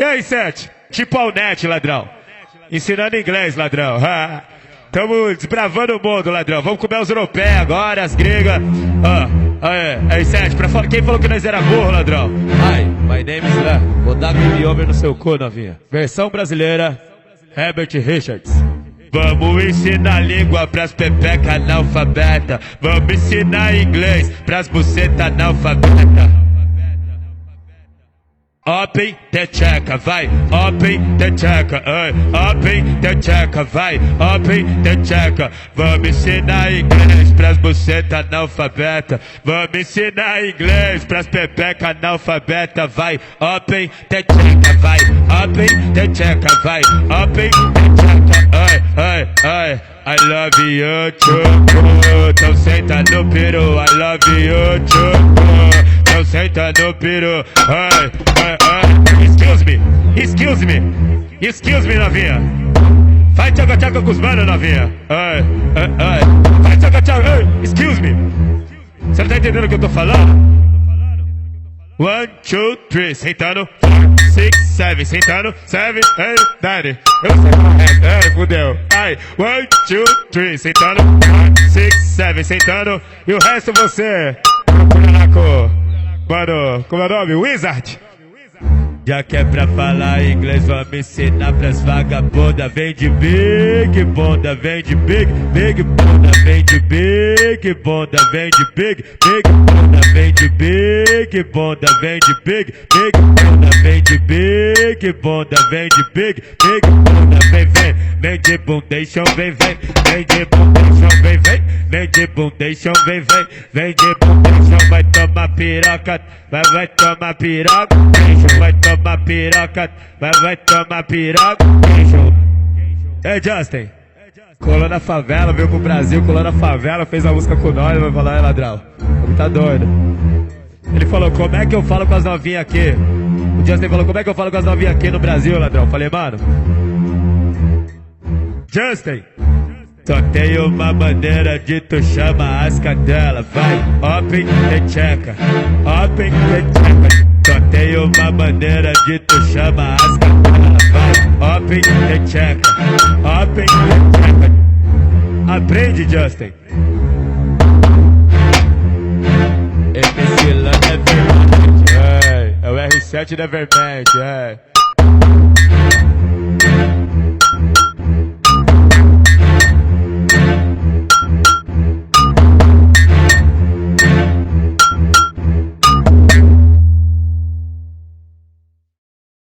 E aí, Sete? Tipo Alnet, ladrão. Ensinando inglês, ladrão. Tamo desbravando o mundo, ladrão. Vamos comer os europeus agora, as gregas. Aí, Sete, quem falou que nós era burro, ladrão? Hi, my name is Lan. Vou dar me over no seu cu, novinha. Versão brasileira, Herbert Richards. Vamos ensinar língua pras pepeca analfabeta. Vamos ensinar inglês pras buceta analfabeta. Open the checa, vai, open the checa, open the checa, vai, open the checa. Vamos ensinar inglês pras buceta analfabeta. Vamos ensinar inglês pras pepeca analfabeta, vai, open the checa, vai, open the checa, vai, open the checa, I love you, choco. Então senta no peru, I love you, choco. Então senta no peru, excuse me, novinha. Vai tchaca-tchaca com os manos, novinha. Vai tchaca-tchaca, excuse me. Você não tá entendendo o que eu tô falando? 1, 2, 3, sentando. 6, 7, sentando. 7, 8, 9. Eu sei, fudeu. 1, 2, 3, sentando. 6, 7, sentando. E o resto você. Mano, como é o nome? Wizard. Já que é pra falar inglês, vamos ensinar pras vagabundas. Vem de big bunda, vem de big bunda, vem de big bunda, vem de big bunda, vem de big bunda, vem de big bunda, vem de big bunda, vem de big bunda, vem de bundation, vem de bundation, vem de bundation, vem de bundation, vai tomar piroca, vai tomar piroca, vai tomar piroca, vai tomar piroca. Ei, Justin, colou na favela, veio pro Brasil, colou na favela, fez a música com nós, vai falar, ladrão, ele tá doido. Ele falou, como é que eu falo com as novinhas aqui? O Justin falou, como é que eu falo com as novinhas aqui no Brasil, ladrão? Falei, mano, Justin, só tem uma maneira de tu chamar as cadelas. Vai, open the checa, open the checa. Só tem uma maneira de tu chamar as cadelas. Vai, open the checa, open the checa. Aprende, Justin. MC Lan é vermelho, é o R7 da vermelho,